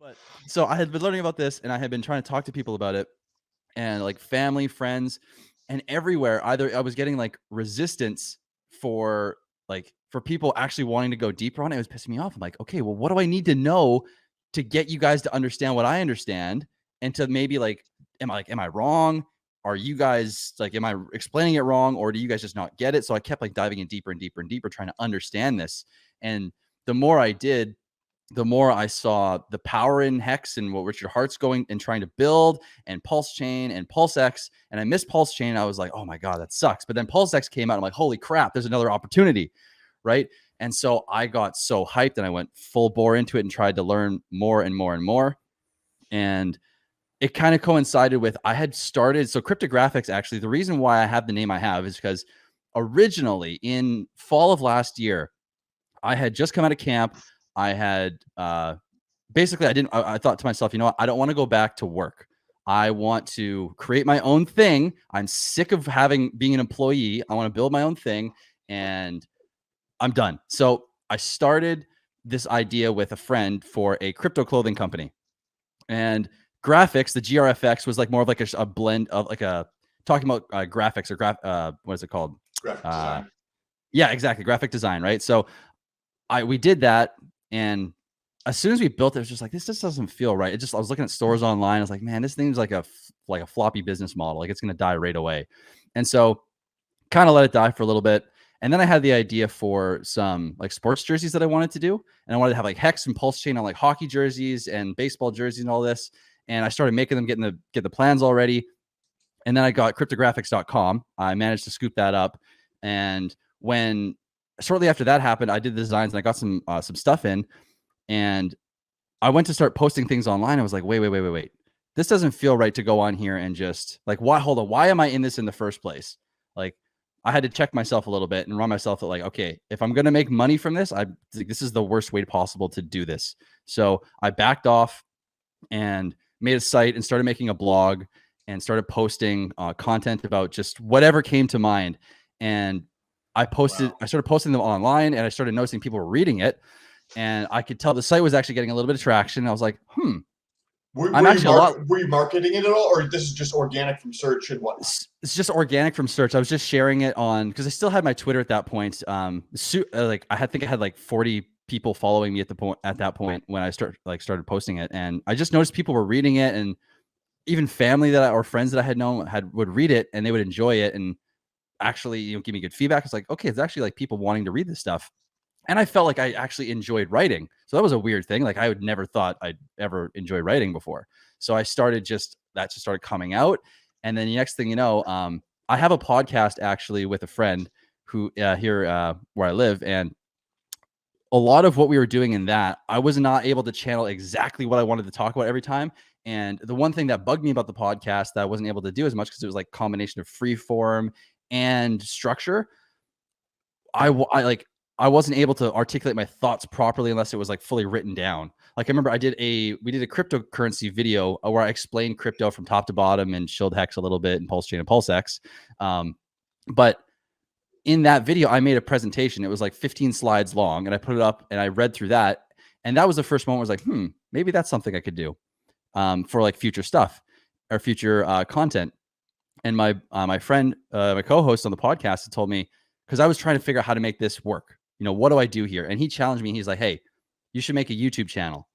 But so I had been learning about this and I had been trying to talk to people about it and like family, friends, and everywhere. Either I was getting like resistance for for people actually wanting to go deeper on it. It was pissing me off. I'm like, okay, well, what do I need to know to get you guys to understand what I understand? And to maybe am I wrong? Are you guys am I explaining it wrong, or do you guys just not get it? So I kept like diving in deeper and deeper and deeper, trying to understand this. And the more I did, the more I saw the power in Hex and what Richard Hart's going and trying to build, and Pulse Chain and PulseX. And I missed Pulse Chain. I was like, oh my God, that sucks. But then PulseX came out. I'm like, holy crap, there's another opportunity. Right. And so I got so hyped and I went full bore into it and tried to learn more and more and more. And it kind of coincided with I had started. So cryptographics, actually, the reason why I have the name I have is because originally in fall of last year, I had just come out of camp. I had basically I thought to myself, you know what? I don't want to go back to work. I want to create my own thing. I'm sick of being an employee. I want to build my own thing and I'm done. So I started this idea with a friend for a crypto clothing company. And graphics, the GRFX was like more of like a blend of like talking about graphics or what is it called? Graphic design. Yeah, exactly. Graphic design, right? So we did that, and as soon as we built it, it was just like, this just doesn't feel right. I was looking at stores online. I was like, man, this thing's like a floppy business model. Like it's going to die right away. And so kind of let it die for a little bit. And then I had the idea for some like sports jerseys that I wanted to do. And I wanted to have like Hex and Pulsechain on like hockey jerseys and baseball jerseys and all this. And I started making them, get the plans already. And then I got cryptographics.com. I managed to scoop that up. And when shortly after that happened, I did the designs and I got some stuff in, and I went to start posting things online. I was like, wait. This doesn't feel right to go on here and just like, hold on, why am I in this in the first place? Like, I had to check myself a little bit and run myself at like, okay, if I'm going to make money from this, this is the worst way possible to do this. So I backed off and made a site and started making a blog and started posting content about just whatever came to mind. And I started posting them online, and I started noticing people were reading it, and I could tell the site was actually getting a little bit of traction. I was like, Were you marketing it at all, or this is just organic from search and whatnot? It's just organic from search. I was just sharing it on, because I still had my Twitter at that point. I think I had like 40 people following me at that point when I started posting it, and I just noticed people were reading it, and even family or friends that I had known would read it and they would enjoy it and actually give me good feedback. It's like, okay, it's actually like people wanting to read this stuff. And I felt like I actually enjoyed writing. So that was a weird thing. Like I would never thought I'd ever enjoy writing before. So I started that just started coming out. And then the next thing you know, I have a podcast actually with a friend who here where I live. And a lot of what we were doing in that, I was not able to channel exactly what I wanted to talk about every time. And the one thing that bugged me about the podcast that I wasn't able to do as much, because it was like a combination of free form and structure, I wasn't able to articulate my thoughts properly unless it was like fully written down. Like I remember we did a cryptocurrency video where I explained crypto from top to bottom and showed Hex a little bit and Pulse Chain and PulseX. But in that video, I made a presentation. It was like 15 slides long, and I put it up and I read through that. And that was the first moment where I was like, maybe that's something I could do for like future stuff or future content. And my friend, my co-host on the podcast, had told me, because I was trying to figure out how to make this work. What do I do here? And he challenged me. He's like, hey, you should make a YouTube channel.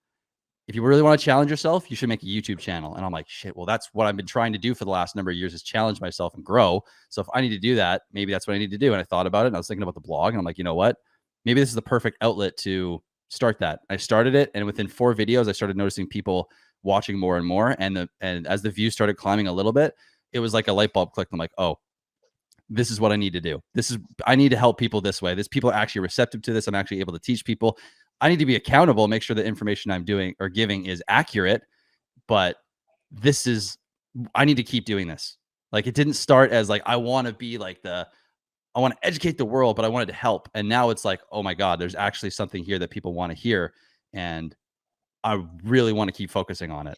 If you really want to challenge yourself, you should make a YouTube channel. And I'm like, shit, well, that's what I've been trying to do for the last number of years, is challenge myself and grow. So if I need to do that, maybe that's what I need to do. And I thought about it, and I was thinking about the blog, and I'm like, you know what? Maybe this is the perfect outlet to start that. I started it, and within 4 videos, I started noticing people watching more and more. And as the views started climbing a little bit, it was like a light bulb clicked. I'm like, oh, this is what I need to do. I need to help people this way. People are actually receptive to this. I'm actually able to teach people. I need to be accountable, make sure the information I'm doing or giving is accurate, but I need to keep doing this. Like, it didn't start as like, I want to educate the world, but I wanted to help. And now it's like, oh my God, there's actually something here that people want to hear. And I really want to keep focusing on it.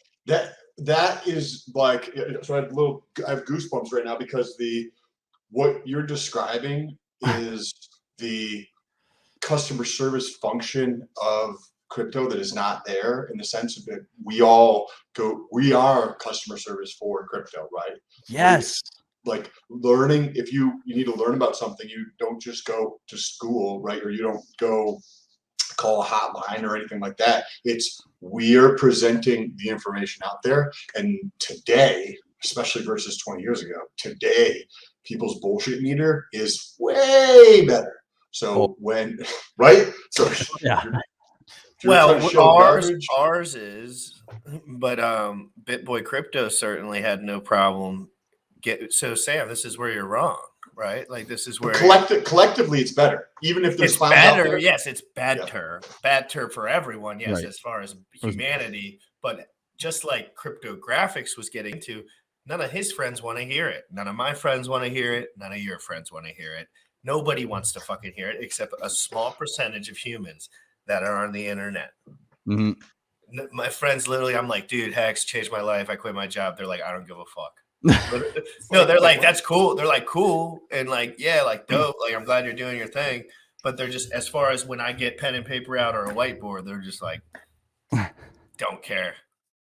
That is like, so I have goosebumps right now, because what you're describing is the customer service function of crypto that is not there, in the sense of that we are customer service for crypto, right? Yes. Like learning, if you need to learn about something, you don't just go to school, right? Or you don't go call a hotline or anything like that. It's we're presenting the information out there. And today, especially versus 20 years ago, today people's bullshit meter is way better. So when, right? So Yeah. Well, ours is, but BitBoy Crypto certainly had no problem. So Sam, this is where you're wrong, right? Like this is where collectively it's better, even if there's it's clowns better. out there. Yes, it's bad for everyone. Yes, Right. as far as humanity, but just like cryptographics was getting to, none of his friends want to hear it. None of my friends want to hear it. None of your friends want to hear it. Nobody wants to fucking hear it except a small percentage of humans that are on the internet. Mm-hmm. My friends, literally, I'm like, dude, Hex changed my life. I quit my job. They're like, I don't give a fuck. No, they're like, that's cool. They're like, cool. And like, yeah, like dope. Like, I'm glad you're doing your thing. But they're just, as far as when I get pen and paper out or a whiteboard, they're just like, don't care.